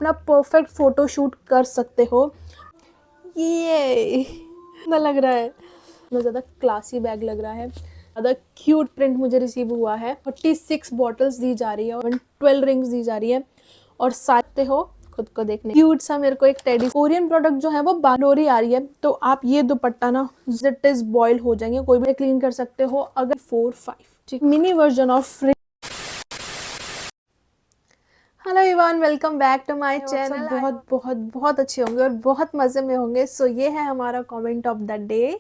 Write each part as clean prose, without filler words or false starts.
अपना perfect photo shoot कर सकते हो। ये ना लग रहा है, बहुत ज़्यादा क्लासी बैग लग रहा है, ज़्यादा क्यूट प्रिंट मुझे रिसीव हुआ है। 46 बॉटल्स दी जा रही है और 12 रिंग्स दी जा रही है और साथ हो खुद को देखने क्यूट सा मेरे को एक टेडी कोरियन प्रोडक्ट जो है वो बालोरी आ रही है। तो आप ये दुपट्टा ना इट इज बॉयल हो जाएंगे, कोई भी क्लीन कर सकते हो अगर 4-5 mini version of. Hello everyone, welcome back to my channel. बहुत बहुत बहुत अच्छे होंगे और बहुत मज़े में होंगे। सो ये है हमारा comment of the day.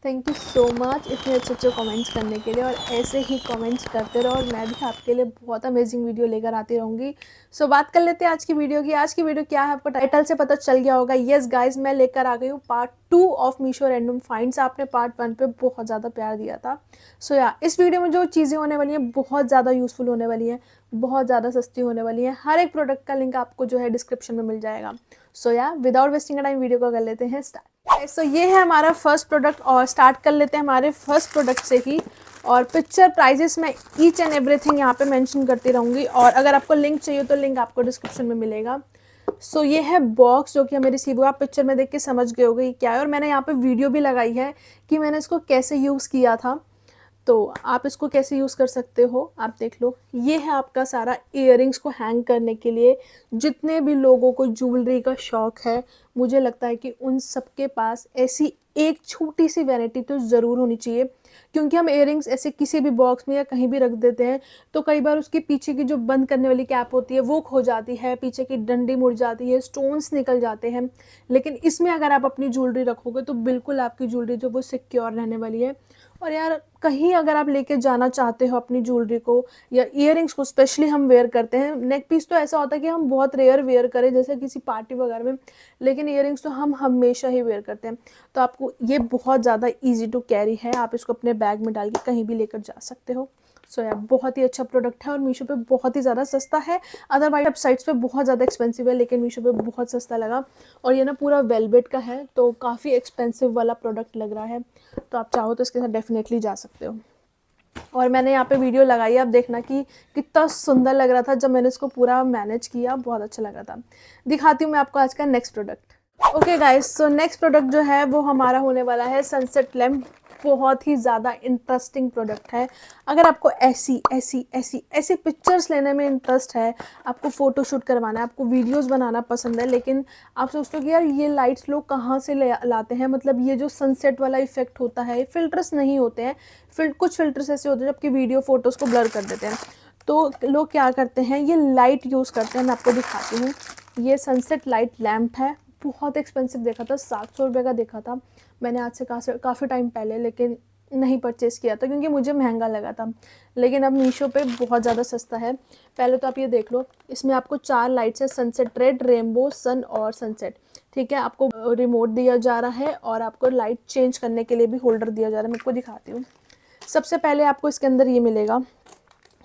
Thank you so much इतने अच्छे अच्छे कमेंट्स करने के लिए, और ऐसे ही कमेंट्स करते रहो और मैं भी आपके लिए बहुत अमेजिंग वीडियो लेकर आती रहूँगी। सो बात कर लेते हैं आज की वीडियो की। आज की वीडियो क्या है आपको टाइटल से पता चल गया होगा। येस गाइज, मैं लेकर आ गई हूँ part 2 of Meesho random finds. आपने पार्ट 1 पे बहुत ज़्यादा प्यार दिया था। सो या इस वीडियो में जो चीज़ें होने वाली हैं बहुत ज़्यादा यूज़फुल होने वाली हैं, बहुत ज़्यादा सस्ती होने वाली है। हर एक प्रोडक्ट का लिंक आपको जो है डिस्क्रिप्शन में मिल जाएगा। सो या विदाउट वेस्टिंग टाइम वीडियो को कर लेते हैं स्टार्ट। सो ये है हमारा फर्स्ट प्रोडक्ट और स्टार्ट कर लेते हैं हमारे फर्स्ट प्रोडक्ट से ही। और पिक्चर प्राइजेस मैं ईच एंड एवरीथिंग यहाँ पे मेंशन करती रहूँगी, और अगर आपको लिंक चाहिए तो लिंक आपको डिस्क्रिप्शन में मिलेगा। सो ये है बॉक्स जो कि हमें रिसीव हुआ। आप पिक्चर में देख के समझ गए होगे क्या है, और मैंने यहाँ पे वीडियो भी लगाई है कि मैंने इसको कैसे यूज़ किया था। तो आप इसको कैसे यूज़ कर सकते हो आप देख लो। ये है आपका सारा इयररिंग्स को हैंग करने के लिए। जितने भी लोगों को ज्वेलरी का शौक़ है, मुझे लगता है कि उन सबके पास ऐसी एक छोटी सी वैनिटी तो ज़रूर होनी चाहिए, क्योंकि हम इयररिंग्स ऐसे किसी भी बॉक्स में या कहीं भी रख देते हैं तो कई बार उसके पीछे की जो बंद करने वाली कैप होती है वो खो जाती है, पीछे की डंडी मुड़ जाती है, स्टोन्स निकल जाते हैं। लेकिन इसमें अगर आप अपनी ज्वेलरी रखोगे तो बिल्कुल आपकी ज्वेलरी जो वो सिक्योर रहने वाली है। और यार कहीं अगर आप लेके जाना चाहते हो अपनी ज्वेलरी को या इयररिंग्स को, स्पेशली हम वेयर करते हैं, नेक पीस तो ऐसा होता है कि हम बहुत रेयर वेयर करें जैसे किसी पार्टी वगैरह में, लेकिन इयररिंग्स तो हम हमेशा ही वेयर करते हैं। तो आपको ये बहुत ज़्यादा इजी टू कैरी है, आप इसको अपने बैग में डाल के कहीं भी लेकर जा सकते हो। सो यार बहुत ही अच्छा प्रोडक्ट है और मीशो पे बहुत ही ज़्यादा सस्ता है। अदरवाइज वेबसाइट्स पे बहुत ज़्यादा एक्सपेंसिव है, लेकिन मीशो पे बहुत सस्ता लगा। और ये ना पूरा वेलवेट का है तो काफ़ी एक्सपेंसिव वाला प्रोडक्ट लग रहा है, तो आप चाहो तो इसके साथ डेफिनेटली जा सकते हो। और मैंने यहाँ पे वीडियो लगाई है, आप देखना कि कितना सुंदर लग रहा था जब मैंने इसको पूरा मैनेज किया, बहुत अच्छा लगा था। दिखाती हूँ मैं आपको आज का next product. Okay guys, so next product जो है वो हमारा होने वाला है सनसेट लैम्प। बहुत ही ज़्यादा इंटरेस्टिंग प्रोडक्ट है। अगर आपको ऐसी ऐसी ऐसी ऐसी पिक्चर्स लेने में इंटरेस्ट है, आपको फ़ोटो शूट करवाना है, आपको वीडियोस बनाना पसंद है, लेकिन आप सोचते हो कि यार ये लाइट्स लोग कहाँ से लाते हैं, मतलब ये जो सनसेट वाला इफेक्ट होता है, फ़िल्टर्स नहीं होते हैं, कुछ फ़िल्टर्स ऐसे होते हैं जबकि वीडियो फ़ोटोज़ को ब्लर कर देते हैं। तो लोग क्या करते हैं, ये लाइट यूज़ करते हैं। मैं आपको दिखाती हूँ। ये सनसेट लाइट लैम्प है। बहुत एक्सपेंसिव देखा था, 700 रुपये का देखा था मैंने आज से काफ़ी टाइम पहले, लेकिन नहीं परचेज़ किया था क्योंकि मुझे महंगा लगा था। लेकिन अब मीशो पे बहुत ज़्यादा सस्ता है। पहले तो आप ये देख लो, इसमें आपको 4 लाइट्स है, सनसेट, रेड, रेनबो, सन और सनसेट। ठीक है, आपको रिमोट दिया जा रहा है और आपको लाइट चेंज करने के लिए भी होल्डर दिया जा रहा है। मैं आपको दिखाती हूँ। सबसे पहले आपको इसके अंदर ये मिलेगा,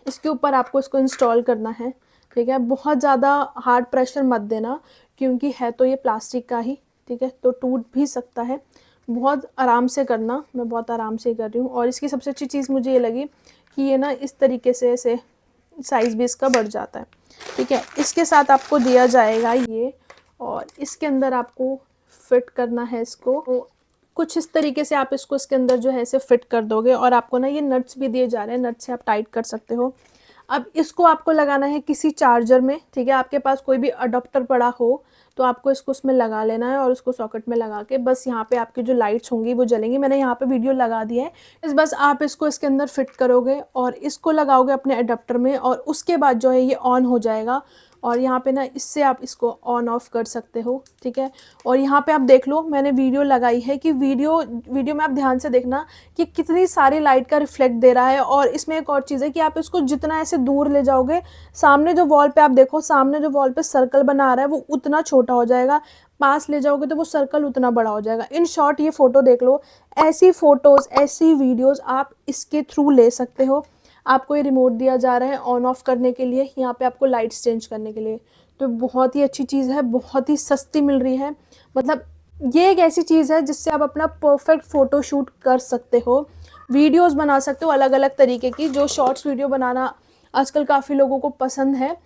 इसके ऊपर आपको इसको इंस्टॉल करना है। ठीक है, बहुत ज़्यादा हार्ड प्रेशर मत देना क्योंकि है तो ये प्लास्टिक का ही, ठीक है, तो टूट भी सकता है। बहुत आराम से करना, मैं बहुत आराम से कर रही हूँ। और इसकी सबसे अच्छी चीज़ मुझे ये लगी कि ये ना इस तरीके से ऐसे साइज़ भी इसका बढ़ जाता है। ठीक है, इसके साथ आपको दिया जाएगा ये, और इसके अंदर आपको फिट करना है इसको। तो कुछ इस तरीके से आप इसको इसके अंदर जो है ऐसे फिट कर दोगे, और आपको ना ये नट्स भी दिए जा रहे हैं, नट से आप टाइट कर सकते हो। अब इसको आपको लगाना है किसी चार्जर में। ठीक है, आपके पास कोई भी अडॉप्टर पड़ा हो तो आपको इसको उसमें लगा लेना है और उसको सॉकेट में लगा के बस यहाँ पे आपकी जो लाइट्स होंगी वो जलेंगी। मैंने यहाँ पे वीडियो लगा दी है। बस आप इसको इसके अंदर फिट करोगे और इसको लगाओगे अपने अडॉप्टर में, और उसके बाद जो है ये ऑन हो जाएगा। और यहाँ पे ना इससे आप इसको ऑन ऑफ कर सकते हो। ठीक है, और यहाँ पे आप देख लो, मैंने वीडियो लगाई है कि वीडियो में आप ध्यान से देखना कि कितनी सारी लाइट का रिफ्लेक्ट दे रहा है। और इसमें एक और चीज़ है कि आप इसको जितना ऐसे दूर ले जाओगे, सामने जो वॉल पे आप देखो, सामने जो वॉल पे सर्कल बना रहा है वो उतना छोटा हो जाएगा, पास ले जाओगे तो वो सर्कल उतना बड़ा हो जाएगा। इन शॉर्ट ये फ़ोटो देख लो, ऐसी फ़ोटोज़ ऐसी वीडियोज़ आप इसके थ्रू ले सकते हो। आपको ये रिमोट दिया जा रहा है ऑन ऑफ करने के लिए, यहाँ पे आपको लाइट्स चेंज करने के लिए। तो बहुत ही अच्छी चीज़ है, बहुत ही सस्ती मिल रही है। मतलब ये एक ऐसी चीज़ है जिससे आप अपना परफेक्ट फ़ोटो शूट कर सकते हो, वीडियोस बना सकते हो अलग अलग तरीके की। जो शॉर्ट्स वीडियो बनाना आजकल काफ़ी लोगों को पसंद है,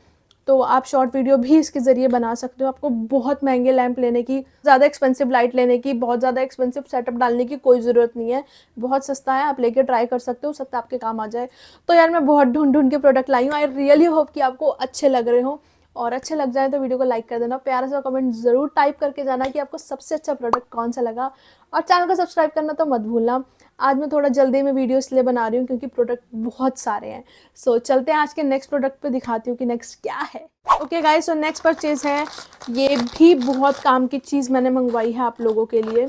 तो आप शॉर्ट वीडियो भी इसके ज़रिए बना सकते हो। आपको बहुत महंगे लैंप लेने की, ज़्यादा एक्सपेंसिव लाइट लेने की, बहुत ज़्यादा एक्सपेंसिव सेटअप डालने की कोई ज़रूरत नहीं है। बहुत सस्ता है, आप लेके ट्राई कर सकते हो, सकता है आपके काम आ जाए। तो यार मैं बहुत ढूंढ के प्रोडक्ट लाई हूँ। आई रियली होप कि आपको अच्छे लग रहे हो, और अच्छे लग जाए तो वीडियो को लाइक कर देना, प्यारा सा कमेंट ज़रूर टाइप करके जाना कि आपको सबसे अच्छा प्रोडक्ट कौन सा लगा, और चैनल को सब्सक्राइब करना तो मत भूलना। आज मैं थोड़ा जल्दी में वीडियो इसलिए बना रही हूँ क्योंकि प्रोडक्ट बहुत सारे हैं। सो चलते हैं आज के नेक्स्ट प्रोडक्ट पे, दिखाती हूँ कि नेक्स्ट क्या है। Okay guys, so next purchase है, ये भी बहुत काम की चीज़ मैंने मंगवाई है आप लोगों के लिए,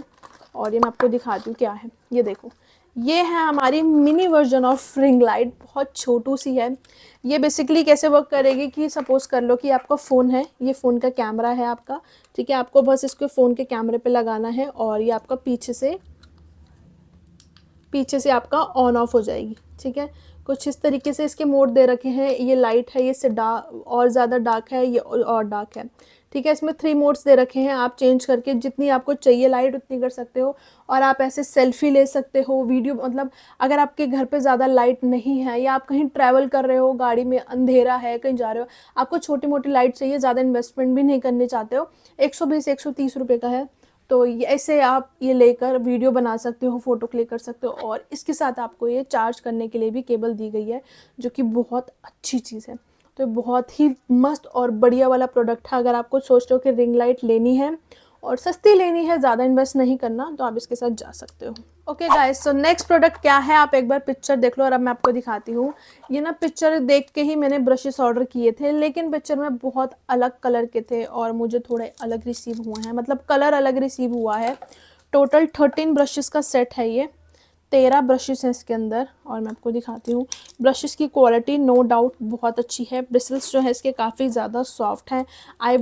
और ये मैं आपको दिखाती हूँ क्या है। ये देखो, ये है हमारी mini version of ring light, बहुत छोटू सी है। ये बेसिकली कैसे वर्क करेगी कि सपोज कर लो कि आपका फ़ोन है, ये फ़ोन का कैमरा है आपका, ठीक है। आपको बस इसको फ़ोन के कैमरे पे लगाना है और ये आपका पीछे से आपका ऑन ऑफ हो जाएगी, ठीक है। कुछ इस तरीके से इसके मोड दे रखे हैं। ये लाइट है, ये से और ज़्यादा डार्क है, ये और डार्क है, ठीक है। इसमें 3 मोड्स दे रखे हैं, आप चेंज करके जितनी आपको चाहिए लाइट उतनी कर सकते हो। और आप ऐसे सेल्फी ले सकते हो, वीडियो, मतलब अगर आपके घर पे ज़्यादा लाइट नहीं है या आप कहीं ट्रैवल कर रहे हो, गाड़ी में अंधेरा है, कहीं जा रहे हो, आपको छोटी मोटी लाइट चाहिए, ज़्यादा इन्वेस्टमेंट भी नहीं करने चाहते हो, 120-130 रुपये का है, तो ये ऐसे आप ये लेकर वीडियो बना सकते हो, फ़ोटो क्लिक कर सकते हो। और इसके साथ आपको ये चार्ज करने के लिए भी केबल दी गई है, जो कि बहुत अच्छी चीज़ है। तो बहुत ही मस्त और बढ़िया वाला प्रोडक्ट है। अगर आपको सोच रहे हो कि रिंग लाइट लेनी है और सस्ती लेनी है, ज़्यादा इन्वेस्ट नहीं करना, तो आप इसके साथ जा सकते हो। Okay guys, so next product क्या है, आप एक बार पिक्चर देख लो और अब मैं आपको दिखाती हूँ। ये ना पिक्चर देख के ही मैंने ब्रशेस ऑर्डर किए थे, लेकिन पिक्चर में बहुत अलग कलर के थे और मुझे थोड़े अलग रिसीव हुए हैं, मतलब कलर अलग रिसीव हुआ है। टोटल 13 ब्रशेस का सेट है ये, 13 ब्रशेस हैं इसके अंदर, और मैं आपको दिखाती हूँ। ब्रशेस की क्वालिटी नो डाउट बहुत अच्छी है। ब्रिसल्स जो है इसके काफ़ी ज़्यादा सॉफ्ट हैं। आई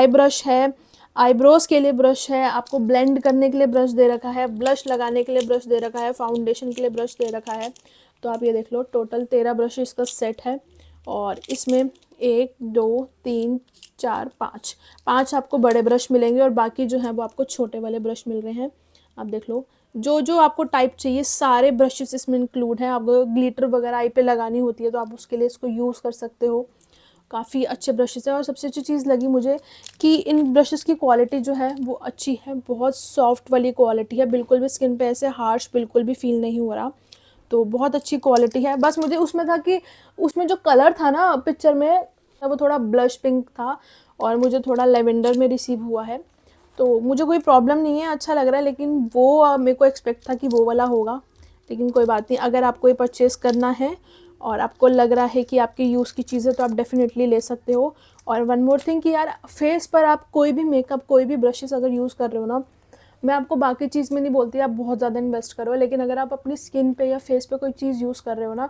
ब्रश है, आईब्रोज के लिए ब्रश है, आपको ब्लेंड करने के लिए ब्रश दे रखा है, ब्लश लगाने के लिए ब्रश दे रखा है, फाउंडेशन के लिए ब्रश दे रखा है। तो आप ये देख लो, टोटल 13 ब्रशेस का सेट है, और इसमें 1 2 3 4 5 आपको बड़े ब्रश मिलेंगे और बाकी जो है वो आपको छोटे वाले ब्रश मिल रहे हैं। आप देख लो, जो जो आपको टाइप चाहिए सारे ब्रशेस इसमें इंक्लूड हैं। आपको ग्लिटर वगैरह आई पे लगानी होती है तो आप उसके लिए इसको यूज़ कर सकते हो। काफ़ी अच्छे ब्रशेस है, और सबसे अच्छी चीज़ लगी मुझे कि इन ब्रशेस की क्वालिटी जो है वो अच्छी है, बहुत सॉफ्ट वाली क्वालिटी है, बिल्कुल भी स्किन पे ऐसे हार्श बिल्कुल भी फील नहीं हो रहा। तो बहुत अच्छी क्वालिटी है। बस मुझे उसमें था कि उसमें जो कलर था ना पिक्चर में, वो थोड़ा ब्लश पिंक था और मुझे थोड़ा लेवेंडर में रिसीव हुआ है। तो मुझे कोई प्रॉब्लम नहीं है, अच्छा लग रहा है, लेकिन वो मेरे को एक्सपेक्ट था कि वो वाला होगा, लेकिन कोई बात नहीं। अगर आपको ये परचेज़ करना है और आपको लग रहा है कि आपकी यूज़ की चीज़ है तो आप डेफिनेटली ले सकते हो। और वन मोर थिंग कि यार फेस पर आप कोई भी मेकअप, कोई भी ब्रशेस अगर यूज़ कर रहे हो ना, मैं आपको बाकी चीज़ में नहीं बोलती आप बहुत ज़्यादा इन्वेस्ट करो, लेकिन अगर आप अपनी स्किन पे या फेस पे कोई चीज़ यूज़ कर रहे हो ना,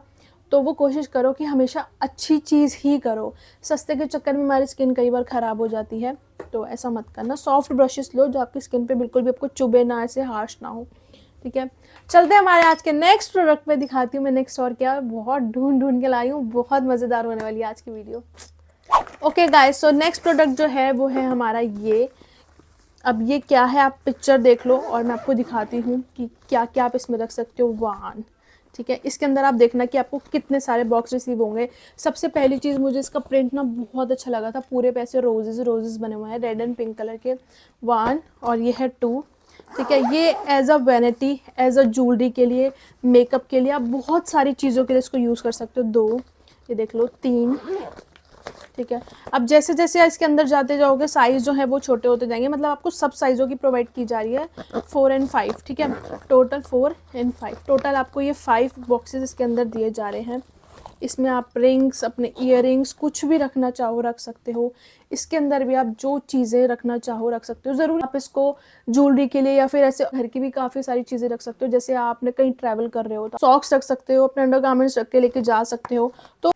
तो वो कोशिश करो कि हमेशा अच्छी चीज़ ही करो। सस्ते के चक्कर में हमारी स्किन कई बार ख़राब हो जाती है, तो ऐसा मत करना। सॉफ्ट ब्रशेस लो जो आपकी स्किन पे बिल्कुल भी आपको चुभे ना, ऐसे हार्श ना हो, ठीक है। चलते हैं हमारे आज के नेक्स्ट प्रोडक्ट पे, दिखाती हूँ मैं नेक्स्ट और क्या, बहुत ढूंढ के लाई हूँ, बहुत मज़ेदार होने वाली है आज की video. Okay guys, so next product जो है वो है हमारा ये। अब ये क्या है आप पिक्चर देख लो और मैं आपको दिखाती हूँ कि क्या क्या आप इसमें रख सकते हो। वान, ठीक है। इसके अंदर आप देखना कि आपको कितने सारे बॉक्स रिसीव होंगे। सबसे पहली चीज़, मुझे इसका प्रिंट ना बहुत अच्छा लगा था, पूरे पे ऐसे रोजेस बने हुए हैं रेड एंड पिंक कलर के। 1 और ये है 2, ठीक है। ये as a vanity, as a jewellery के लिए, मेकअप के लिए, आप बहुत सारी चीज़ों के लिए इसको यूज़ कर सकते हो। 2, ये देख लो, 3, ठीक है। अब जैसे जैसे इसके अंदर जाते जाओगे साइज़ जो है वो छोटे होते जाएंगे, मतलब आपको सब साइज़ों की प्रोवाइड की जा रही है। 4 और 5, ठीक है। टोटल 4 और 5, टोटल आपको ये 5 बॉक्सेस इसके अंदर दिए जा रहे हैं। इसमें आप रिंग्स, अपने ईयरिंग्स, कुछ भी रखना चाहो रख सकते हो। इसके अंदर भी आप जो चीज़ें रखना चाहो रख सकते हो। ज़रूर आप इसको ज्वेलरी के लिए या फिर ऐसे घर की भी काफ़ी सारी चीज़ें रख सकते हो। जैसे आपने कहीं ट्रैवल कर रहे हो तो सॉक्स रख सकते हो, अपने अंडरगारमेंट्स रख के लेके जा सकते हो। तो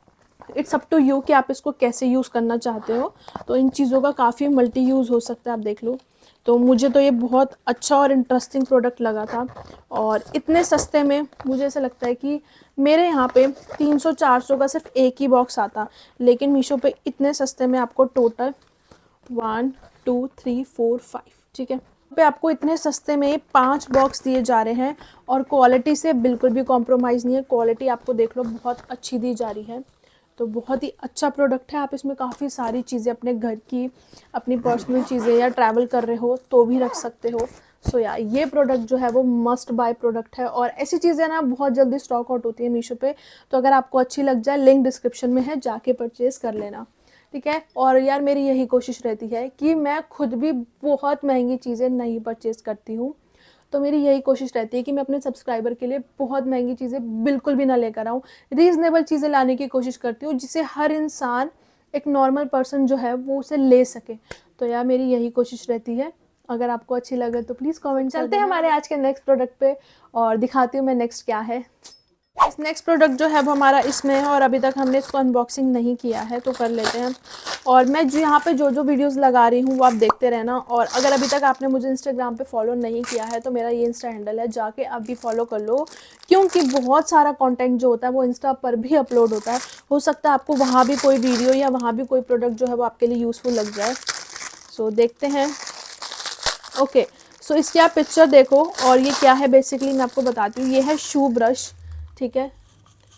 इट्स अप टू यू कि आप इसको कैसे यूज़ करना चाहते हो। तो इन चीज़ों का काफ़ी मल्टी यूज़ हो सकता है, आप देख लो। तो मुझे तो ये बहुत अच्छा और इंटरेस्टिंग प्रोडक्ट लगा था, और इतने सस्ते में मुझे ऐसा लगता है कि मेरे यहाँ पे 300-400 का सिर्फ एक ही बॉक्स आता, लेकिन मीशो पे इतने सस्ते में आपको टोटल 1 2 3 4 5, ठीक है, पे आपको इतने सस्ते में 5 बॉक्स दिए जा रहे हैं। और क्वालिटी से बिल्कुल भी कॉम्प्रोमाइज़ नहीं है, क्वालिटी आपको देख लो बहुत अच्छी दी जा रही है। तो बहुत ही अच्छा प्रोडक्ट है। आप इसमें काफ़ी सारी चीज़ें अपने घर की, अपनी पर्सनल चीज़ें या ट्रैवल कर रहे हो तो भी रख सकते हो। सो या ये प्रोडक्ट जो है वो मस्ट बाय प्रोडक्ट है। और ऐसी चीज़ें ना बहुत जल्दी स्टॉक आउट होती है मीशो पे, तो अगर आपको अच्छी लग जाए लिंक डिस्क्रिप्शन में है, जाके परचेज कर लेना, ठीक है। और यार मेरी यही कोशिश रहती है कि मैं खुद भी बहुत महंगी चीज़ें नहीं परचेज़ करती हूँ, तो मेरी यही कोशिश रहती है कि मैं अपने सब्सक्राइबर के लिए बहुत महंगी चीज़ें बिल्कुल भी ना लेकर आऊँ, रीज़नेबल चीज़ें लाने की कोशिश करती हूँ जिसे हर इंसान, एक नॉर्मल पर्सन जो है वो उसे ले सके। तो यार मेरी यही कोशिश रहती है। अगर आपको अच्छी लगे तो प्लीज़ कमेंट। चलते हैं हमारे आज के नेक्स्ट प्रोडक्ट पे और दिखाती हूँ मैं नेक्स्ट क्या है। इस नेक्स्ट प्रोडक्ट जो है वो हमारा इसमें है और अभी तक हमने इसको अनबॉक्सिंग नहीं किया है, तो कर लेते हैं। और मैं जो यहाँ पे जो वीडियोस लगा रही हूँ वो आप देखते रहना। और अगर अभी तक आपने मुझे इंस्टाग्राम पे फॉलो नहीं किया है तो मेरा ये इंस्टा हैंडल है, जाके आप भी फॉलो कर लो, क्योंकि बहुत सारा कंटेंट जो होता है वो इंस्टा पर भी अपलोड होता है। हो सकता है आपको वहाँ भी कोई वीडियो या वहाँ भी कोई प्रोडक्ट जो है वो आपके लिए यूज़फुल लग जाए। सो देखते हैं। ओके, सो इसकी आप पिक्चर देखो। और ये क्या है बेसिकली मैं आपको बताती हूँ। ये है शू ब्रश, ठीक है,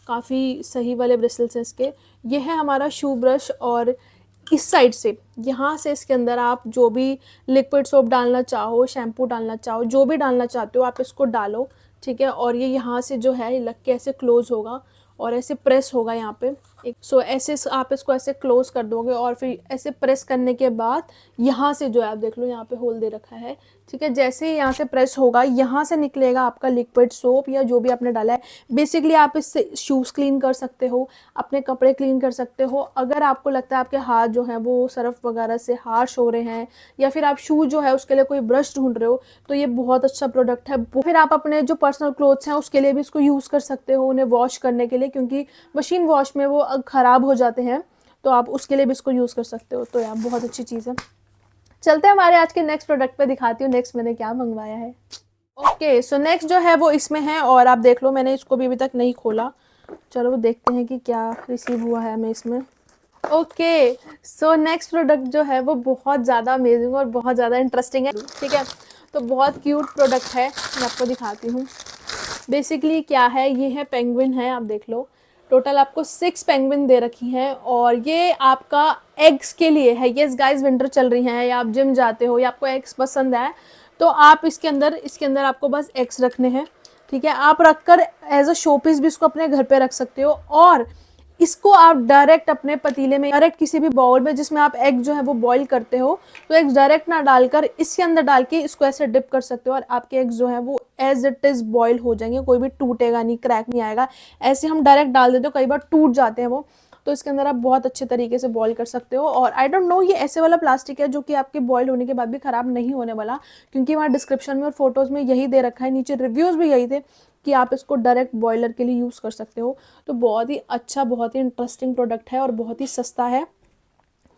काफ़ी सही वाले ब्रिसल्स हैं इसके। ये है हमारा शू ब्रश और इस साइड से, यहाँ से इसके अंदर आप जो भी लिक्विड सोप डालना चाहो, शैम्पू डालना चाहो, जो भी डालना चाहते हो आप इसको डालो, ठीक है। और ये यहाँ से जो है लग के ऐसे क्लोज होगा और ऐसे प्रेस होगा यहाँ पे एक। सो ऐसे आप इसको ऐसे क्लोज कर दोगे और फिर ऐसे प्रेस करने के बाद यहाँ से जो है आप देख लो यहाँ पे होल दे रखा है, ठीक है। जैसे ही यहाँ से प्रेस होगा यहाँ से निकलेगा आपका लिक्विड सोप या जो भी आपने डाला है। बेसिकली आप इससे शूज़ क्लीन कर सकते हो, अपने कपड़े क्लीन कर सकते हो। अगर आपको लगता है आपके हाथ जो हैं वो सरफ वगैरह से हार्श हो रहे हैं या फिर आप शू जो है उसके लिए कोई ब्रश ढूंढ रहे हो, तो ये बहुत अच्छा प्रोडक्ट है। फिर आप अपने जो पर्सनल क्लोथ्स हैं उसके लिए भी इसको यूज़ कर सकते हो, उन्हें वॉश करने के लिए, क्योंकि मशीन वॉश में वो ख़राब हो जाते हैं, तो आप उसके लिए भी इसको यूज़ कर सकते हो। तो यार बहुत अच्छी चीज़ है। चलते हैं हमारे आज के नेक्स्ट प्रोडक्ट पे, दिखाती हूँ नेक्स्ट मैंने क्या मंगवाया है। ओके, सो नेक्स्ट जो है वो इसमें है और आप देख लो, मैंने इसको भी अभी तक नहीं खोला। चलो देखते हैं कि क्या रिसीव हुआ है हमें इसमें। ओके, सो नेक्स्ट प्रोडक्ट जो है वो बहुत ज़्यादा अमेजिंग और बहुत ज़्यादा इंटरेस्टिंग है, ठीक है। तो बहुत क्यूट प्रोडक्ट है, मैं आपको दिखाती हूँ। बेसिकली क्या है, ये है पेंगुइन है, आप देख लो। टोटल आपको 6 पेंगुइन दे रखी हैं और ये आपका एग्स के लिए है। यस गाइस, विंटर चल रही हैं या आप जिम जाते हो या आपको एग्स पसंद है तो आप इसके अंदर आपको बस एग्स रखने हैं, ठीक है। आप रखकर एज अ शो पीस भी इसको अपने घर पे रख सकते हो। और इसको आप डायरेक्ट अपने पतीले में, डायरेक्ट किसी भी बाउल में जिसमें आप एग जो है वो बॉईल करते हो, तो एग्स डायरेक्ट ना डालकर इसके अंदर डाल के इसको ऐसे डिप कर सकते हो और आपके एग्स जो है वो एज इट इज़ बॉईल हो जाएंगे, कोई भी टूटेगा नहीं, क्रैक नहीं आएगा। ऐसे हम डायरेक्ट डाल देते हो, कई बार टूट जाते हैं वो, तो इसके अंदर आप बहुत अच्छे तरीके से बॉईल कर सकते हो। और आई डोंट नो ये ऐसे वाला प्लास्टिक है जो कि आपके बॉईल होने के बाद भी ख़राब नहीं होने वाला, क्योंकि वहाँ डिस्क्रिप्शन में और फोटोज़ में यही दे रखा है, नीचे रिव्यूज़ भी यही थे कि आप इसको डायरेक्ट बॉयलर के लिए यूज़ कर सकते हो। तो बहुत ही अच्छा, बहुत ही इंटरेस्टिंग प्रोडक्ट है और बहुत ही सस्ता है।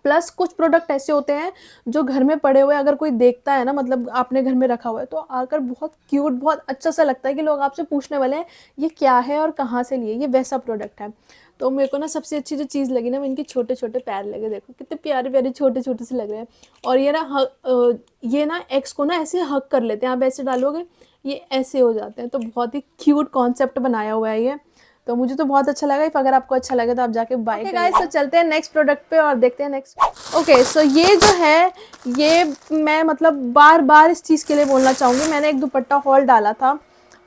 प्लस कुछ प्रोडक्ट ऐसे होते हैं जो घर में पड़े हुए अगर कोई देखता है ना, मतलब आपने घर में रखा हुआ है, तो आकर बहुत क्यूट, बहुत अच्छा सा लगता है कि लोग आपसे पूछने वाले हैं ये क्या है और कहाँ से लिए, ये वैसा प्रोडक्ट है। तो मेरे को ना सबसे अच्छी जो चीज़ लगी ना, वो इनके छोटे छोटे पैर लगे, देखो कितने प्यारे प्यारे छोटे छोटे से लग रहे हैं। और ये ना एग्स को ना ऐसे हक कर लेते हैं, आप ऐसे डालोगे ये ऐसे हो जाते हैं। तो बहुत ही क्यूट कॉन्सेप्ट बनाया हुआ है ये, तो मुझे तो बहुत अच्छा लगा। अगर आपको अच्छा लगे तो आप जाके बाय करिए। गाइस, तो चलते हैं नेक्स्ट प्रोडक्ट पे और देखते हैं नेक्स्ट। ओके, सो ये जो है, ये मैं मतलब बार बार इस चीज़ के लिए बोलना चाहूँगी। मैंने एक दुपट्टा हॉल डाला था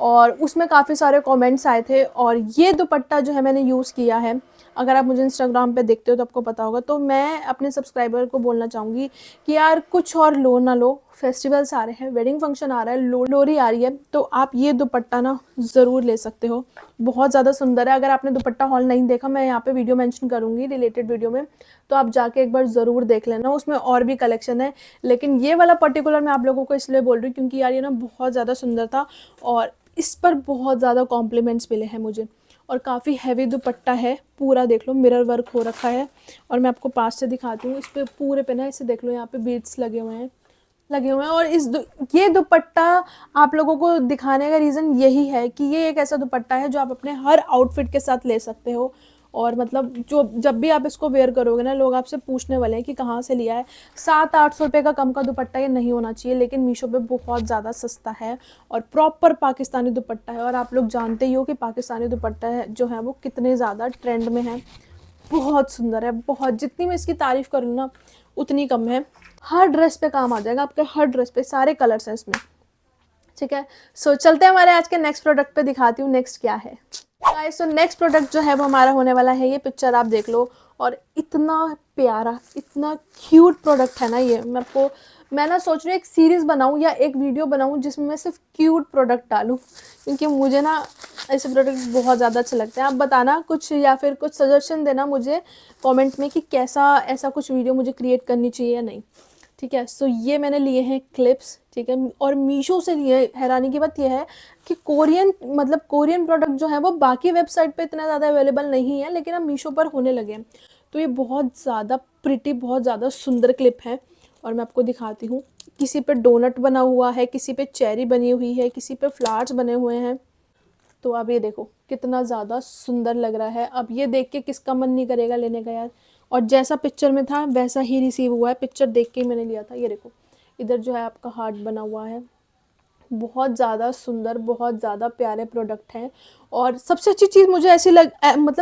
और उसमें काफ़ी सारे कमेंट्स आए थे और ये दुपट्टा जो है मैंने यूज़ किया है। अगर आप मुझे इंस्टाग्राम पे देखते हो तो आपको पता होगा। तो मैं अपने सब्सक्राइबर को बोलना चाहूँगी कि यार कुछ और लो ना लो, फेस्टिवल्स आ रहे हैं, वेडिंग फंक्शन आ रहा है, लोरी आ रही है, तो आप ये दुपट्टा ना ज़रूर ले सकते हो। बहुत ज़्यादा सुंदर है। अगर आपने दुपट्टा हॉल नहीं देखा, मैं यहाँ पे वीडियो मेंशन करूँगी रिलेटेड वीडियो में, तो आप जाके एक बार ज़रूर देख लेना। उसमें और भी कलेक्शन है, लेकिन ये वाला पर्टिकुलर मैं आप लोगों को इसलिए बोल रही हूँ क्योंकि यार ये ना बहुत ज़्यादा सुंदर था और इस पर बहुत ज़्यादा कॉम्प्लीमेंट्स मिले हैं मुझे। और काफ़ी हैवी दुपट्टा है, पूरा देख लो मिरर वर्क हो रखा है। और मैं आपको पास से दिखाती हूँ, इस पे पूरे पे ना इसे देख लो, यहाँ पे बीड्स लगे हुए हैं। और ये दुपट्टा आप लोगों को दिखाने का रीज़न यही है कि ये एक ऐसा दुपट्टा है जो आप अपने हर आउटफिट के साथ ले सकते हो। और मतलब जो जब भी आप इसको वेयर करोगे ना, लोग आपसे पूछने वाले हैं कि कहाँ से लिया है। 700-800 रुपये का कम का दुपट्टा ये नहीं होना चाहिए, लेकिन मीशो पे बहुत ज़्यादा सस्ता है और प्रॉपर पाकिस्तानी दुपट्टा है। और आप लोग जानते ही हो कि पाकिस्तानी दुपट्टा है जो है वो कितने ज़्यादा ट्रेंड में है। बहुत सुंदर है, बहुत। जितनी मैं इसकी तारीफ करूँ ना उतनी कम है। हर ड्रेस पे काम आ जाएगा आपके, हर ड्रेस पे, सारे कलर्स हैं इसमें, ठीक है। सो चलते हैं हमारे आज के नेक्स्ट प्रोडक्ट पे, दिखाती हूँ नेक्स्ट क्या है। गाइस, सो नेक्स्ट प्रोडक्ट जो है वो हमारा होने वाला है, ये पिक्चर आप देख लो। और इतना प्यारा, इतना क्यूट प्रोडक्ट है ना ये। मैं ना सोच रही हूँ एक सीरीज बनाऊँ या एक वीडियो बनाऊँ जिसमें मैं सिर्फ क्यूट प्रोडक्ट डालूँ, क्योंकि मुझे ना ऐसे प्रोडक्ट बहुत ज़्यादा अच्छे लगते हैं। आप बताना कुछ, या फिर कुछ सजेशन देना मुझे कमेंट में कि कैसा ऐसा कुछ वीडियो मुझे क्रिएट करनी चाहिए या नहीं, ठीक है। सो ये मैंने लिए हैं क्लिप्स, ठीक है, और मीशो से लिए। हैरानी की बात यह है कि कोरियन प्रोडक्ट जो है वो बाकी वेबसाइट पे इतना ज़्यादा अवेलेबल नहीं है, लेकिन अब मीशो पर होने लगे हैं। तो ये बहुत ज़्यादा प्रिटी, बहुत ज़्यादा सुंदर क्लिप है, और मैं आपको दिखाती हूँ। किसी पे डोनट बना हुआ है, किसी पे चेरी बनी हुई है, किसी पे फ्लावर्स बने हुए हैं। तो अब ये देखो कितना ज़्यादा सुंदर लग रहा है। अब ये देख के किसका मन नहीं करेगा लेने का यार। और जैसा पिक्चर में था वैसा ही रिसीव हुआ है, पिक्चर देख के ही मैंने लिया था। ये देखो इधर जो है आपका हार्ट बना हुआ है। बहुत ज़्यादा सुंदर, बहुत ज़्यादा प्यारे प्रोडक्ट हैं। और सबसे अच्छी चीज़ मुझे ऐसी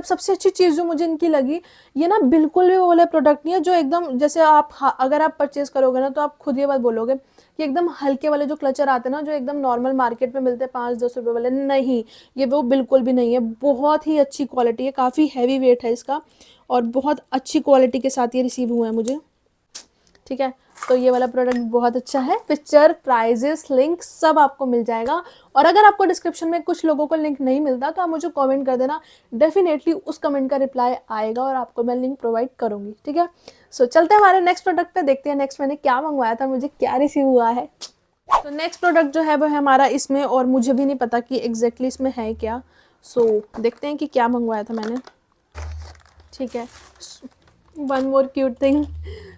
सबसे अच्छी चीज़ जो मुझे इनकी लगी, ये ना बिल्कुल भी वो वाले प्रोडक्ट नहीं है जो एकदम, जैसे आप अगर आप परचेज़ करोगे ना तो आप खुद ये बात बोलोगे कि एकदम हल्के वाले जो क्लचर आते हैं ना, जो एकदम नॉर्मल मार्केट में मिलते हैं 5-10 रुपये वाले, नहीं, ये वो बिल्कुल भी नहीं है। बहुत ही अच्छी क्वालिटी है, काफ़ी हैवी वेट है इसका, और बहुत अच्छी क्वालिटी के साथ ये रिसीव हुआ है मुझे, ठीक है। तो ये वाला प्रोडक्ट बहुत अच्छा है। पिक्चर, प्राइजेस, लिंक सब आपको मिल जाएगा। और अगर आपको डिस्क्रिप्शन में कुछ लोगों को लिंक नहीं मिलता तो आप मुझे कमेंट कर देना, डेफिनेटली उस कमेंट का रिप्लाई आएगा और आपको मैं लिंक प्रोवाइड करूँगी, ठीक है। सो चलते हैं हमारे नेक्स्ट प्रोडक्ट पे, देखते हैं नेक्स्ट मैंने क्या मंगवाया था, मुझे क्या रिसीव हुआ है। तो नेक्स्ट प्रोडक्ट जो है वो है हमारा इसमें, और मुझे भी नहीं पता कि एग्जैक्टली इसमें है क्या। सो देखते हैं कि क्या मंगवाया था मैंने, ठीक है। One more cute thing.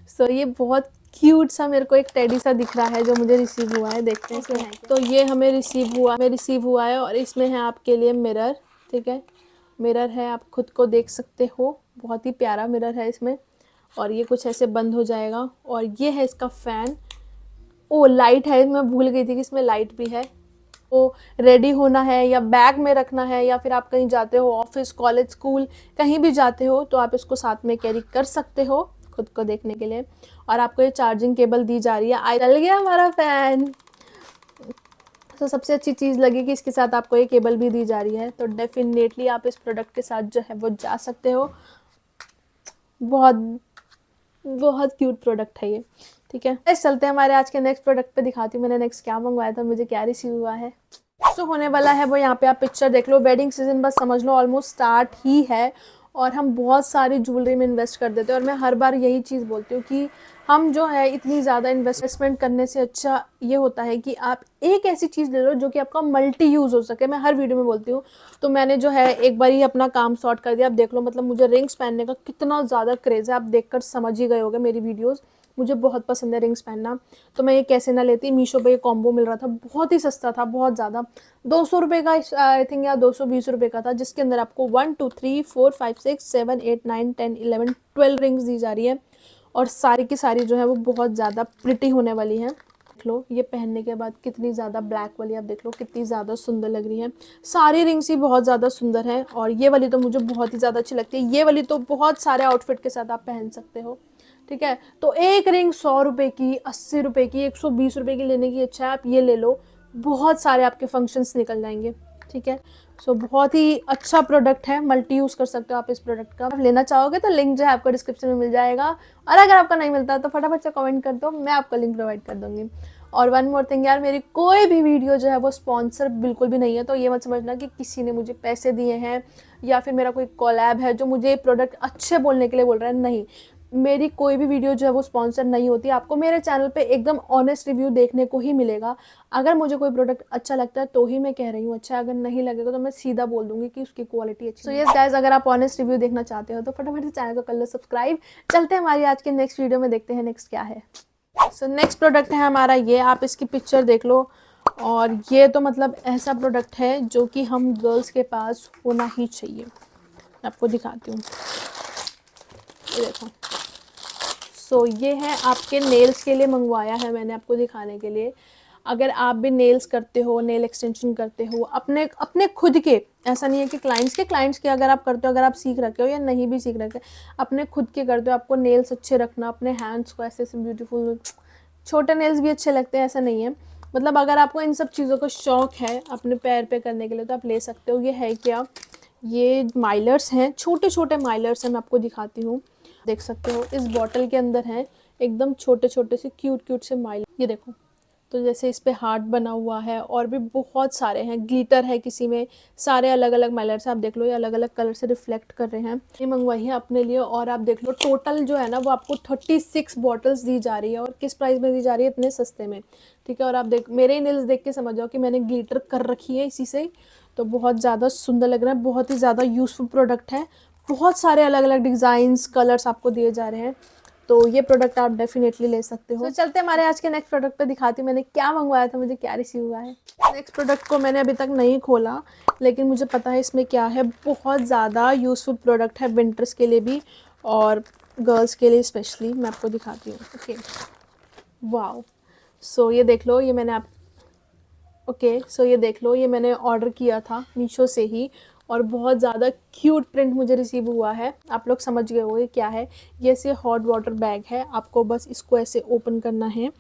So ये बहुत क्यूट सा मेरे को एक टेडी सा दिख रहा है जो मुझे रिसीव हुआ है, देखते हैं इसमें है क्या। तो ये हमें रिसीव हुआ है, और इसमें है आपके लिए मिरर, ठीक है। मिरर है, आप खुद को देख सकते हो, बहुत ही प्यारा मिरर है इसमें। और ये कुछ ऐसे बंद हो जाएगा। और ये है इसका फ़ैन। ओ लाइट है, मैं भूल गई थी कि इसमें लाइट भी है। तो रेडी होना है या बैग में रखना है, या फिर आप कहीं जाते हो, ऑफिस, कॉलेज, स्कूल, कहीं भी जाते हो तो आप इसको साथ में कैरी कर सकते हो खुद को देखने के लिए। और आपको ये चार्जिंग केबल दी जा रही है। आई चल गया हमारा फैन। तो सबसे अच्छी चीज़ लगी कि इसके साथ आपको ये केबल भी दी जा रही है, तो डेफिनेटली आप इस प्रोडक्ट के साथ जो है वो जा सकते हो। बहुत बहुत क्यूट प्रोडक्ट है ये, ठीक है। चलते हैं हमारे आज के नेक्स्ट प्रोडक्ट पे, दिखाती हूँ मैंने नेक्स्ट क्या मंगवाया था, मुझे क्या रिसीव हुआ है। तो होने वाला है वो, यहाँ पे आप पिक्चर देख लो। वेडिंग सीजन बस समझ लो ऑलमोस्ट स्टार्ट ही है, और हम बहुत सारी ज्वेलरी में इन्वेस्ट कर देते हैं। और मैं हर बार यही चीज़ बोलती हूँ कि हम जो है इतनी ज़्यादा इन्वेस्टमेंट करने से अच्छा ये होता है कि आप एक ऐसी चीज़ ले लो जो कि आपका मल्टी यूज़ हो सके। मैं हर वीडियो में बोलती हूँ। तो मैंने जो है एक बार ही अपना काम सॉर्ट कर दिया। आप देख लो, मतलब मुझे रिंग्स पहनने का कितना ज़्यादा क्रेज़ है, आप देखकर समझ ही गए होगे मेरी वीडियोज़। मुझे बहुत पसंद है रिंग्स पहनना, तो मैं ये कैसे ना लेती। मीशो पे ये कॉम्बो मिल रहा था, बहुत ही सस्ता था, बहुत ज़्यादा, 200 रुपये का आई थिंक, या 220 रुपये का था, जिसके अंदर आपको 1 2 3 4 5 6 7 8 9 10 11 12 रिंग्स दी जा रही है। और सारी की सारी जो है वो बहुत ज़्यादा प्रिटी होने वाली है। देख लो ये पहनने के बाद कितनी ज़्यादा, ब्लैक वाली आप देख लो कितनी ज़्यादा सुंदर लग रही है। सारी रिंग्स ही बहुत ज़्यादा सुंदर है, और ये वाली तो मुझे बहुत ही ज़्यादा अच्छी लगती है। ये वाली तो बहुत सारे आउटफिट के साथ आप पहन सकते हो, ठीक है। तो एक रिंग 100 रुपये की, 80 रुपये की, 120 रुपये की लेने की अच्छा है आप ये ले लो, बहुत सारे आपके फंक्शंस निकल जाएंगे, ठीक है। सो बहुत ही अच्छा प्रोडक्ट है, मल्टी यूज़ कर सकते हो आप इस प्रोडक्ट का। आप लेना चाहोगे तो लिंक जो है आपको डिस्क्रिप्शन में मिल जाएगा, और अगर आपका नहीं मिलता तो फटाफट से कमेंट कर दो, मैं आपको लिंक प्रोवाइड कर दूंगी। और वन मोर थिंग यार, मेरी कोई भी वीडियो जो है वो स्पॉन्सर बिल्कुल भी नहीं है, तो ये मत समझना कि किसी ने मुझे पैसे दिए हैं या फिर मेरा कोई कोलैब है जो मुझे प्रोडक्ट अच्छे बोलने के लिए बोल रहा है, नहीं। मेरी कोई भी वीडियो जो है वो स्पॉन्सर नहीं होती। आपको मेरे चैनल पे एकदम ऑनेस्ट रिव्यू देखने को ही मिलेगा। अगर मुझे कोई प्रोडक्ट अच्छा लगता है तो ही मैं कह रही हूँ अच्छा, अगर नहीं लगेगा तो मैं सीधा बोल दूंगी कि उसकी क्वालिटी अच्छी। सो यस गाइस, अगर आप ऑनेस्ट रिव्यू देखना चाहते हो तो फटाफट से चैनल को कर लो सब्सक्राइब। चलते हैं हमारी आज के नेक्स्ट वीडियो में, देखते हैं नेक्स्ट क्या है। सो नेक्स्ट प्रोडक्ट है हमारा ये, आप इसकी पिक्चर देख लो। और ये तो मतलब ऐसा प्रोडक्ट है जो कि हम गर्ल्स के पास होना ही चाहिए। मैं आपको दिखाती हूँ, ये देखो। सो ये है आपके नेल्स के लिए मंगवाया है मैंने आपको दिखाने के लिए। अगर आप भी नेल्स करते हो, नेल एक्सटेंशन करते हो अपने अपने खुद के, ऐसा नहीं है कि क्लाइंट्स के अगर आप करते हो, अगर आप सीख रखे हो या नहीं भी सीख रखे, अपने खुद के करते हो, आपको नेल्स अच्छे रखना, अपने हैंड्स को ऐसे ऐसे ब्यूटीफुल, छोटे नेल्स भी अच्छे लगते हैं, ऐसा नहीं है। मतलब अगर आपको इन सब चीज़ों का शौक है अपने पैर पे करने के लिए तो आप ले सकते हो। ये है क्या, ये माइलर्स हैं, छोटे छोटे माइलर्स हैं, मैं आपको दिखाती हूँ, देख सकते हो इस बॉटल के अंदर हैं एकदम छोटे छोटे से क्यूट क्यूट से माइलर, ये देखो। तो जैसे इस पे हार्ट बना हुआ है और भी बहुत सारे हैं, ग्लिटर है किसी में, सारे अलग अलग माइलर्स आप देख लो, ये अलग अलग कलर से रिफ्लेक्ट कर रहे हैं। ये मंगवाई है अपने लिए और आप देख लो टोटल जो है ना वो आपको 36 बॉटल्स दी जा रही है, और किस प्राइस में दी जा रही है, इतने सस्ते में, ठीक है। और आप देख, मेरे नेल्स देख के समझ जाओ कि मैंने ग्लिटर कर रखी है इसी से, तो बहुत ज़्यादा सुंदर लग रहा है, बहुत ही ज़्यादा यूज़फुल प्रोडक्ट है, बहुत सारे अलग अलग डिज़ाइंस कलर्स आपको दिए जा रहे हैं, तो ये प्रोडक्ट आप डेफिनेटली ले सकते हो। तो चलते हैं हमारे आज के नेक्स्ट प्रोडक्ट पे, दिखाती हूँ मैंने क्या मंगवाया था, मुझे क्या रिसीव हुआ है। नेक्स्ट प्रोडक्ट को मैंने अभी तक नहीं खोला, लेकिन मुझे पता है इसमें क्या है, बहुत ज़्यादा यूज़फुल प्रोडक्ट है विंटर्स के लिए भी और गर्ल्स के लिए स्पेशली, मैं आपको दिखाती हूँ। ओके, वाओ, सो ये देख लो, ये मैंने सो ये देख लो, ये मैंने ऑर्डर किया था मीशो से ही, और बहुत ज़्यादा क्यूट प्रिंट मुझे रिसीव हुआ है। आप लोग समझ गए होंगे क्या है, ये ऐसे हॉट वाटर बैग है, आपको बस इसको ऐसे ओपन करना है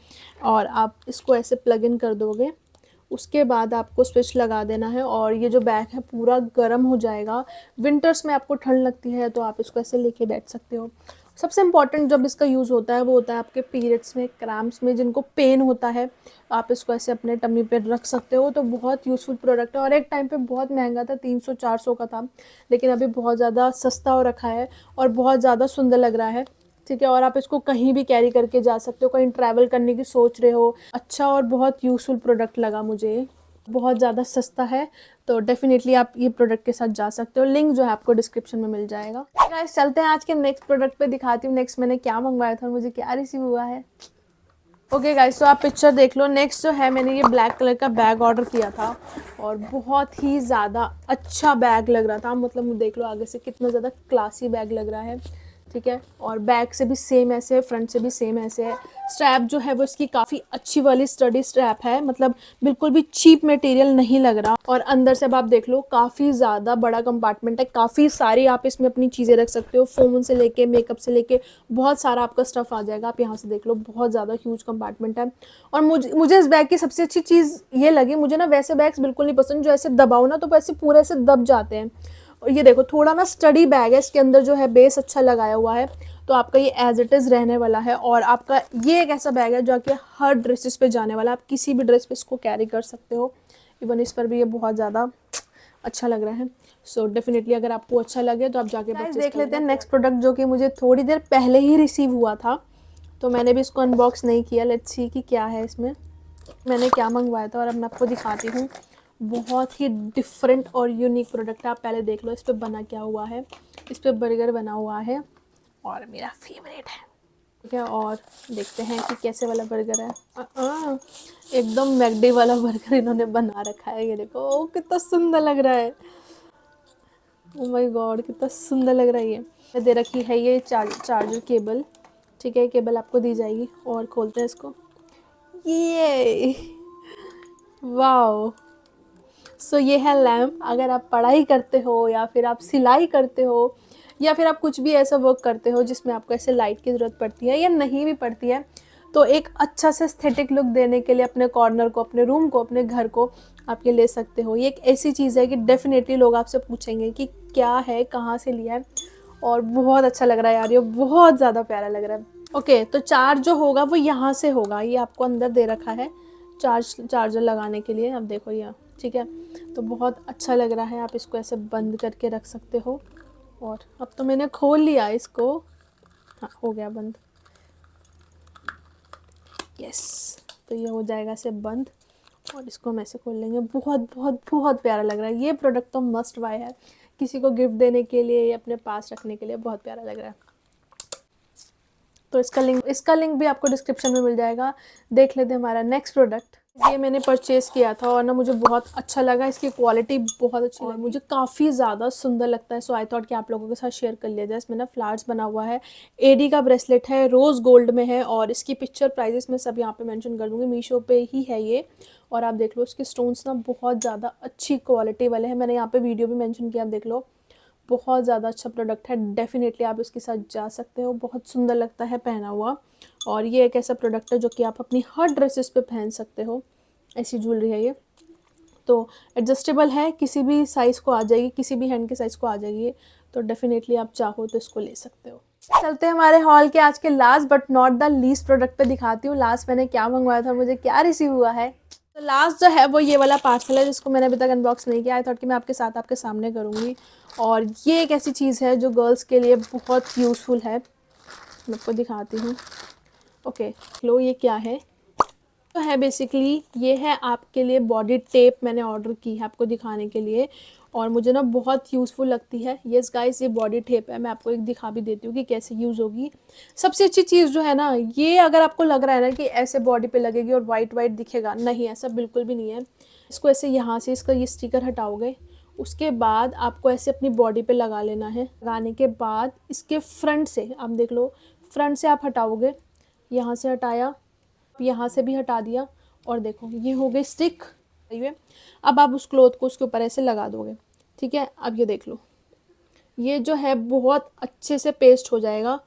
और आप इसको ऐसे प्लग इन कर दोगे, उसके बाद आपको स्विच लगा देना है और ये जो बैग है पूरा गर्म हो जाएगा। विंटर्स में आपको ठंड लगती है तो आप इसको ऐसे लेके बैठ सकते हो। सबसे इम्पॉर्टेंट जब इसका यूज़ होता है वो होता है आपके पीरियड्स में, क्रैम्प्स में, जिनको पेन होता है, आप इसको ऐसे अपने टमी पे रख सकते हो, तो बहुत यूज़फुल प्रोडक्ट है। और एक टाइम पे बहुत महंगा था, 300-400 का था, लेकिन अभी बहुत ज़्यादा सस्ता हो रखा है और बहुत ज़्यादा सुंदर लग रहा है, ठीक है। और आप इसको कहीं भी कैरी करके जा सकते हो, कहीं ट्रैवल करने की सोच रहे हो, अच्छा और बहुत यूज़फुल प्रोडक्ट लगा मुझे, बहुत ज़्यादा सस्ता है, तो डेफिनेटली आप ये प्रोडक्ट के साथ जा सकते हो, लिंक जो है आपको डिस्क्रिप्शन में मिल जाएगा। गाइस चलते हैं आज के नेक्स्ट प्रोडक्ट पे, दिखाती हूँ नेक्स्ट मैंने क्या मंगवाया था और मुझे क्या रिसीव हुआ है। ओके गाइस, तो आप पिक्चर देख लो। नेक्स्ट जो है, मैंने ये ब्लैक कलर का बैग ऑर्डर किया था और बहुत ही ज़्यादा अच्छा बैग लग रहा था, मतलब देख लो आगे से कितना ज़्यादा क्लासी बैग लग रहा है, ठीक है। और बैक से भी सेम ऐसे है, फ्रंट से भी सेम ऐसे है। स्ट्रैप जो है वो इसकी काफ़ी अच्छी वाली स्टडी स्ट्रैप है, मतलब बिल्कुल भी चीप मटेरियल नहीं लग रहा। और अंदर से अब आप देख लो काफ़ी ज़्यादा बड़ा कंपार्टमेंट है, काफ़ी सारी आप इसमें अपनी चीज़ें रख सकते हो, फ़ोन से लेके मेकअप से लेके बहुत सारा आपका स्टफ़ आ जाएगा। आप यहाँ से देख लो, बहुत ज़्यादा ह्यूज कंपार्टमेंट है। और मुझे इस बैग की सबसे अच्छी चीज़ ये लगी, मुझे ना वैसे बैग्स बिल्कुल नहीं पसंद जो ऐसे दबाओ ना तो ऐसे पूरे ऐसे दब जाते हैं। और ये देखो थोड़ा ना स्टडी बैग है, इसके अंदर जो है बेस अच्छा लगाया हुआ है, तो आपका ये एज इट इज़ रहने वाला है। और आपका ये एक ऐसा बैग है जो कि हर ड्रेसेस पे जाने वाला है, आप किसी भी ड्रेस पे इसको कैरी कर सकते हो, इवन इस पर भी ये बहुत ज़्यादा अच्छा लग रहा है। सो डेफिनेटली अगर आपको अच्छा लगे तो आप जाके देख लेते हैं नेक्स्ट प्रोडक्ट, जो कि मुझे थोड़ी देर पहले ही रिसीव हुआ था, तो मैंने भी इसको अनबॉक्स नहीं किया। लेट्स सी कि क्या है इसमें, मैंने क्या मंगवाया था और अब मैं आपको दिखाती हूँ। बहुत ही डिफरेंट और यूनिक प्रोडक्ट है, आप पहले देख लो इस पर बना क्या हुआ है। इस पर बर्गर बना हुआ है और मेरा फेवरेट है, ठीक है। और देखते हैं कि कैसे वाला बर्गर है। एकदम मैकडी वाला बर्गर इन्होंने बना रखा है, ये देखो, ओ कितना सुंदर लग रहा है, ओ माय गॉड कितना सुंदर लग रहा है। ये दे रखी है ये चार्जर केबल, ठीक है, केबल आपको दी जाएगी। और खोलते हैं इसको, ये वाओ। सो ये है लैम्प। अगर आप पढ़ाई करते हो या फिर आप सिलाई करते हो या फिर आप कुछ भी ऐसा वर्क करते हो जिसमें आपको ऐसे लाइट की ज़रूरत पड़ती है या नहीं भी पड़ती है, तो एक अच्छा सा एस्थेटिक लुक देने के लिए अपने कॉर्नर को, अपने रूम को, अपने घर को आप ये ले सकते हो। ये एक ऐसी चीज़ है कि डेफिनेटली लोग आपसे पूछेंगे कि क्या है, कहाँ से लिया है, और बहुत अच्छा लग रहा है यार, ये बहुत ज़्यादा प्यारा लग रहा है। ओके, तो चार्ज जो होगा वो यहाँ से होगा, ये आपको अंदर दे रखा है चार्जर लगाने के लिए, अब देखो यहाँ, ठीक है। तो बहुत अच्छा लग रहा है, आप इसको ऐसे बंद करके रख सकते हो। और अब तो मैंने खोल लिया इसको, हाँ हो गया बंद, यस। तो ये हो जाएगा ऐसे बंद और इसको हम ऐसे खोल लेंगे। बहुत बहुत बहुत प्यारा लग रहा है, ये प्रोडक्ट तो मस्ट बाय है, किसी को गिफ्ट देने के लिए या अपने पास रखने के लिए बहुत प्यारा लग रहा है। तो इसका लिंक भी आपको डिस्क्रिप्शन में मिल जाएगा। देख लेते हैं हमारा नेक्स्ट प्रोडक्ट। ये मैंने परचेज़ किया था और ना मुझे बहुत अच्छा लगा, इसकी क्वालिटी बहुत अच्छी लगी, मुझे काफ़ी ज़्यादा सुंदर लगता है। सो आई थॉट कि आप लोगों के साथ शेयर कर लिया जाए। इसमें ना फ्लावर्स बना हुआ है, एडी का ब्रेसलेट है, रोज़ गोल्ड में है और इसकी पिक्चर प्राइजेस मैं सब यहाँ पे मेंशन कर दूँगी, मीशो पे ही है ये। और आप देख लो इसके स्टोन्स ना बहुत ज़्यादा अच्छी क्वालिटी वाले हैं, मैंने यहाँ पे वीडियो भी मेंशन किया, आप देख लो। बहुत ज़्यादा अच्छा प्रोडक्ट है, डेफिनेटली आप इसके साथ जा सकते हो, बहुत सुंदर लगता है पहना हुआ। और ये एक ऐसा प्रोडक्ट है जो कि आप अपनी हर ड्रेसेस पे पहन सकते हो, ऐसी ज्वेलरी है ये। तो एडजस्टेबल है, किसी भी साइज़ को आ जाएगी, किसी भी हैंड के साइज़ को आ जाएगी ये, तो डेफिनेटली आप चाहो तो इसको ले सकते हो। चलते हैं हमारे हॉल के आज के last but not the least product पे दिखाती हूँ, लास्ट मैंने क्या मंगवाया था, मुझे क्या रिसीव हुआ है। तो लास्ट जो है वो ये वाला पार्सल है जिसको मैंने अभी तक अनबॉक्स नहीं किया। आई थॉट कि मैं आपके साथ आपके सामने करूँगी। और ये एक ऐसी चीज़ है जो गर्ल्स के लिए बहुत यूज़फुल है, मैं आपको दिखाती हूँ। ओके, लो ये क्या है, तो है बेसिकली ये है आपके लिए बॉडी टेप, मैंने ऑर्डर की है आपको दिखाने के लिए और मुझे ना बहुत यूज़फुल लगती है। यस गाइस, ये बॉडी टेप है, मैं आपको एक दिखा भी देती हूँ कि कैसे यूज़ होगी। सबसे अच्छी चीज़ जो है ना, ये अगर आपको लग रहा है ना कि ऐसे बॉडी पे लगेगी और वाइट वाइट दिखेगा, नहीं, ऐसा बिल्कुल भी नहीं है। इसको ऐसे यहाँ से इसका ये स्टिकर हटाओगे, उसके बाद आपको ऐसे अपनी बॉडी पे लगा लेना है। लगाने के बाद इसके फ्रंट से आप देख लो, फ्रंट से आप हटाओगे, यहाँ से हटाया, यहाँ से भी हटा दिया और देखो ये हो गई स्टिक। अब आप उस क्लॉथ को उसके ऊपर ऐसे लगा दोगे, ठीक है। अब ये देख लो, ये जो है बहुत अच्छे से पेस्ट हो जाएगा।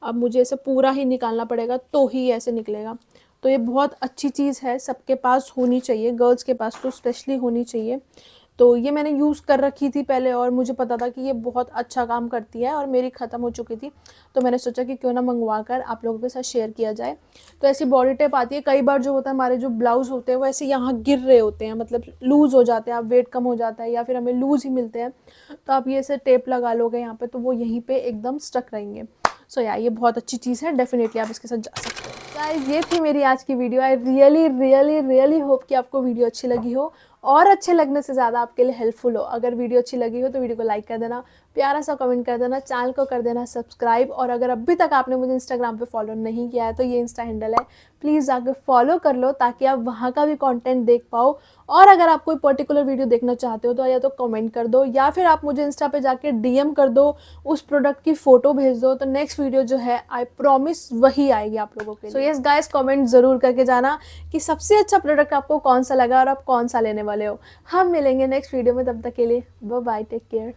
अब मुझे इसे पूरा ही निकालना पड़ेगा तो ही ऐसे निकलेगा। तो ये बहुत अच्छी चीज़ है, सबके पास होनी चाहिए, गर्ल्स के पास तो स्पेशली होनी चाहिए। तो ये मैंने यूज़ कर रखी थी पहले और मुझे पता था कि ये बहुत अच्छा काम करती है और मेरी ख़त्म हो चुकी थी, तो मैंने सोचा कि क्यों ना मंगवा कर आप लोगों के साथ शेयर किया जाए। तो ऐसी बॉडी टेप आती है, कई बार जो होता है हमारे जो ब्लाउज़ होते हैं वो ऐसे यहाँ गिर रहे होते हैं, मतलब लूज़ हो जाते हैं, आप वेट कम हो जाता है या फिर हमें लूज़ ही मिलते हैं, तो आप ये ऐसे टेप लगा लोगे यहाँ पे तो वो यहीं पे एकदम स्टक रहेंगे। सो या ये बहुत अच्छी चीज़ है, डेफिनेटली आप इसके साथ जा सकते हो। गाइस, ये थी मेरी आज की video. I really really really hope कि आपको वीडियो अच्छी लगी हो और अच्छे लगने से ज़्यादा आपके लिए हेल्पफुल हो। अगर वीडियो अच्छी लगी हो तो वीडियो को लाइक कर देना, प्यारा सा कमेंट कर देना, चैनल को कर देना सब्सक्राइब। और अगर अभी तक आपने मुझे इंस्टाग्राम पे फॉलो नहीं किया है तो ये इंस्टा हैंडल है, प्लीज़ जाकर फॉलो कर लो ताकि आप वहाँ का भी कंटेंट देख पाओ। और अगर आप कोई पर्टिकुलर वीडियो देखना चाहते हो तो या तो कमेंट कर दो या फिर आप मुझे इंस्टा पे जाके डीएम कर दो, उस प्रोडक्ट की फ़ोटो भेज दो, तो नेक्स्ट वीडियो जो है आई प्रॉमिस वही आएगी आप लोगों के लिए। सो यस गाइस, कमेंट ज़रूर करके जाना कि सबसे अच्छा प्रोडक्ट आपको कौन सा लगा और आप कौन सा लेने वाले हो। हम मिलेंगे नेक्स्ट वीडियो में, तब तक के लिए बाय बाय, टेक केयर।